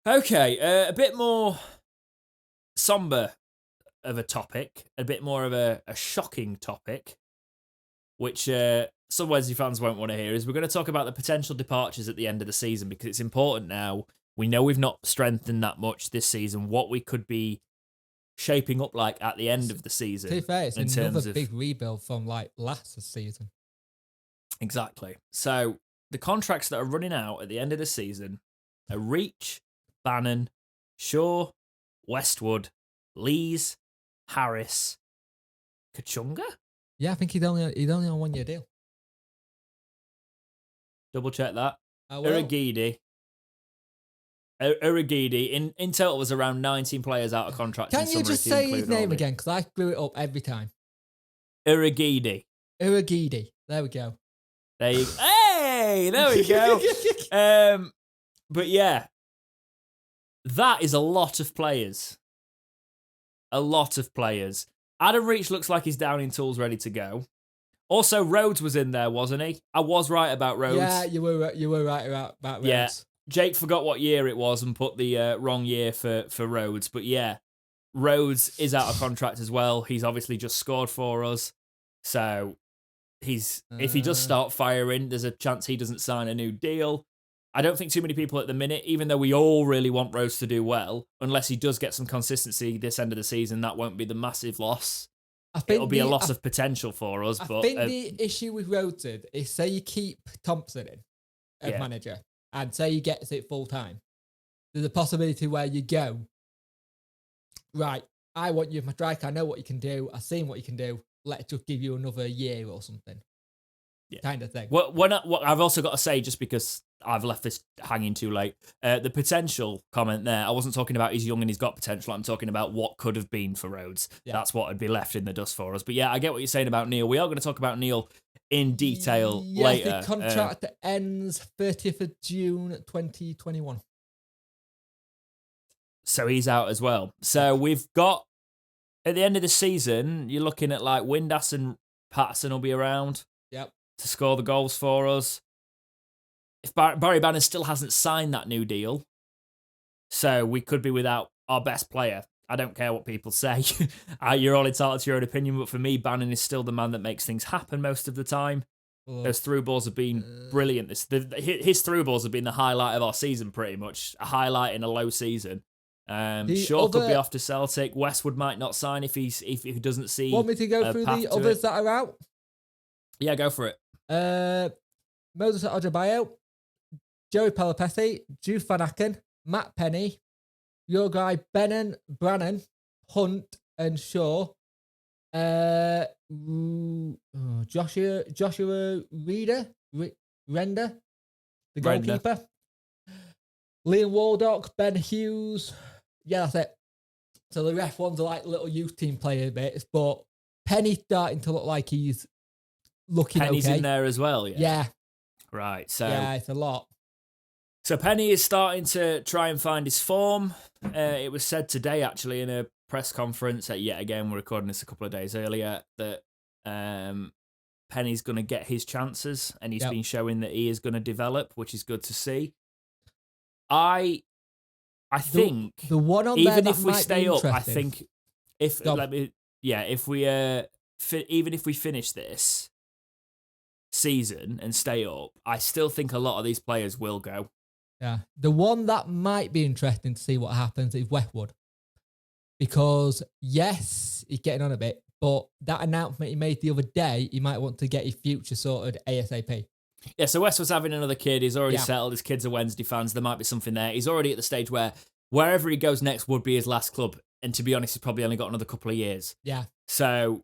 Okay, a bit more somber of a topic, a bit more of a shocking topic, which some Wednesday fans won't want to hear, is we're going to talk about the potential departures at the end of the season because it's important now. We know we've not strengthened that much this season, what we could be shaping up like at the end of the season. To be fair, it's in another terms of big rebuild from like last season. Exactly. So the contracts that are running out at the end of the season are Reach, Bannon, Shaw, Westwood, Lees, Harris, Kachunga? Yeah, I think he's only on 1 year deal. Double check that. I will. Uragidi. In total was around 19 players out of contract. Can you just say his name again? Because I screw it up every time. Uragidi. There we go. Hey, there we go. But yeah, that is a lot of players. Adam Reach looks like he's down in tools, ready to go. Also, Rhodes was in there, wasn't he? I was right about Rhodes. Yeah, you were right about Rhodes. Yeah, Jake forgot what year it was and put the wrong year for Rhodes. But yeah, Rhodes is out of contract as well. He's obviously just scored for us. So if he does start firing, there's a chance he doesn't sign a new deal. I don't think too many people at the minute, even though we all really want Rhodes to do well, unless he does get some consistency this end of the season, that won't be the massive loss. It'll be a loss of potential for us. I think the issue with Rhodes is say you keep Thompson in as manager and say he gets it full time. There's a possibility where you go, right, I want you as my striker. I know what you can do. I've seen what you can do. Let's just give you another year or something. Yeah. Kind of thing. Well, I've also got to say, just because I've left this hanging too late, the potential comment there, I wasn't talking about he's young and he's got potential. I'm talking about what could have been for Rhodes. Yeah. That's what would be left in the dust for us. But yeah, I get what you're saying about Neil. We are going to talk about Neil in detail later. The contract ends 30th of June 2021. So he's out as well. So we've got, at the end of the season, you're looking at like Windass and Patterson will be around. Yep. To score the goals for us. If Barry Bannon still hasn't signed that new deal, so we could be without our best player. I don't care what people say. You're all entitled to your own opinion, but for me, Bannon is still the man that makes things happen most of the time. Those through balls have been brilliant. His through balls have been the highlight of our season, pretty much. A highlight in a low season. Shaw could be off to Celtic. Westwood might not sign if he doesn't see. Want me to go through the others that are out? Yeah, go for it. Moses Adebayo, Joey Pelopessi, Jude Van Aken, Matt Penny, your guy Brannan, Hunt, and Shaw. Joshua Render, the goalkeeper. Liam Waldock, Ben Hughes. Yeah, that's it. So the ref ones are like little youth team player bits, but Penny's starting to look like he's looking Penny's okay. in there as well, yeah? Yeah. Right, so... Yeah, it's a lot. So Penny is starting to try and find his form. It was said today, actually, in a press conference, yet again, we're recording this a couple of days earlier, that Penny's going to get his chances, and he's been showing that he is going to develop, which is good to see. I think the one on even there if we stay up, I think even if we finish this season and stay up, I still think a lot of these players will go. Yeah, the one that might be interesting to see what happens is Westwood, because yes, he's getting on a bit, but that announcement he made the other day, he might want to get his future sorted ASAP. Yeah, so Westwood's having another kid. He's already settled. His kids are Wednesday fans. There might be something there. He's already at the stage where wherever he goes next would be his last club. And to be honest, he's probably only got another couple of years. Yeah. So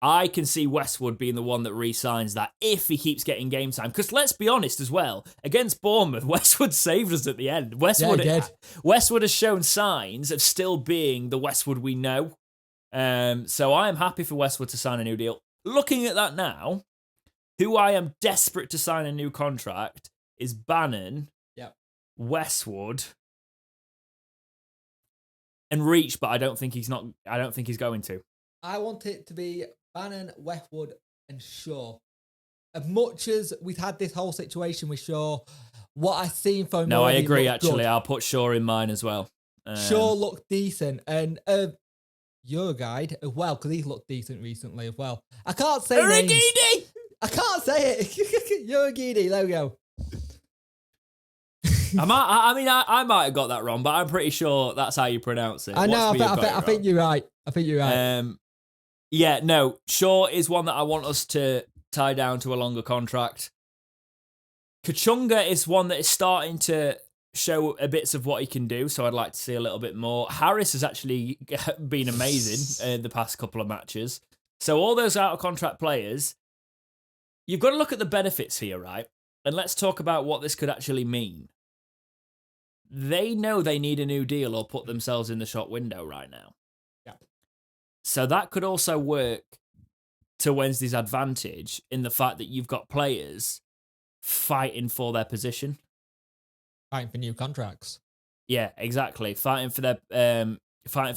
I can see Westwood being the one that re-signs that if he keeps getting game time. Because let's be honest as well, against Bournemouth, Westwood saved us at the end. Westwood has shown signs of still being the Westwood we know. So I am happy for Westwood to sign a new deal. Looking at that now, who I am desperate to sign a new contract is Bannon, Westwood, and Reach, but I don't think he's going to. I want it to be Bannon, Westwood, and Shaw. As much as we've had this whole situation with Shaw, what I seen from No, I agree, actually. Good. I'll put Shaw in mine as well. Shaw looked decent, and your guide as well, because he's looked decent recently as well. I can't say names. I can't say it. Uragidi, there we go. I might have got that wrong, but I'm pretty sure that's how you pronounce it. I know. I think you're right. Yeah, no. Shaw is one that I want us to tie down to a longer contract. Kachunga is one that is starting to show a bits of what he can do, so I'd like to see a little bit more. Harris has actually been amazing the past couple of matches. So all those out-of-contract players, you've got to look at the benefits here, right? And let's talk about what this could actually mean. They know they need a new deal or put themselves in the shop window right now. Yeah. So that could also work to Wednesday's advantage in the fact that you've got players fighting for their position. Fighting for new contracts. Yeah, exactly. Fighting for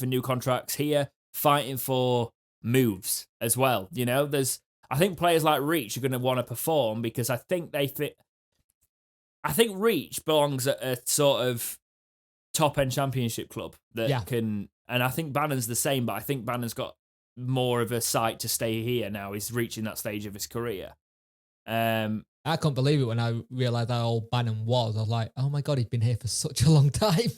new contracts here, fighting for moves as well. You know, I think players like Reach are going to want to perform because I think they fit. I think Reach belongs at a sort of top-end championship club that can... And I think Bannon's the same, but I think Bannon's got more of a sight to stay here now. He's reaching that stage of his career. I couldn't believe it when I realised how old Bannon was. I was like, oh my God, he's been here for such a long time.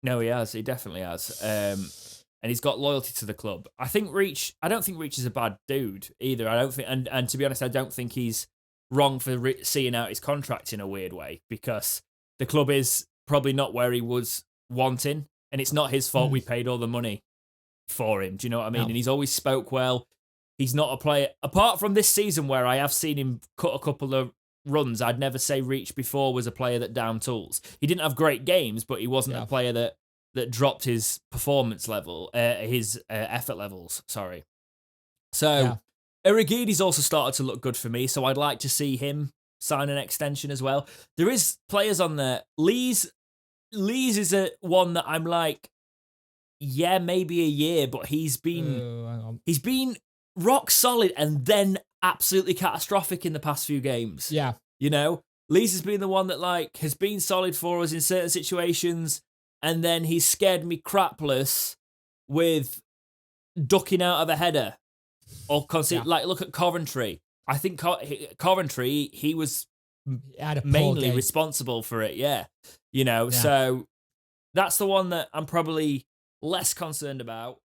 No, he has. He definitely has. And he's got loyalty to the club. I don't think Reach is a bad dude either. I don't think... And to be honest, I don't think he's wrong for seeing out his contract in a weird way because the club is probably not where he was wanting, and it's not his fault we paid all the money for him. Do you know what I mean? No. And he's always spoke well. He's not a player, apart from this season where I have seen him cut a couple of runs. I'd never say Reach before was a player that down tools. He didn't have great games, but he wasn't a player that dropped his performance level, his effort levels. Sorry. So Irigidi's also started to look good for me, so I'd like to see him sign an extension as well. There is players on there. Lees is one that I'm like, yeah, maybe a year, but he's been rock solid and then absolutely catastrophic in the past few games. Yeah. You know, Lees has been the one that like has been solid for us in certain situations, and then he's scared me crapless with ducking out of a header. Or like, look at Coventry. I think Coventry, he was mainly responsible for it, You know, so that's the one that I'm probably less concerned about.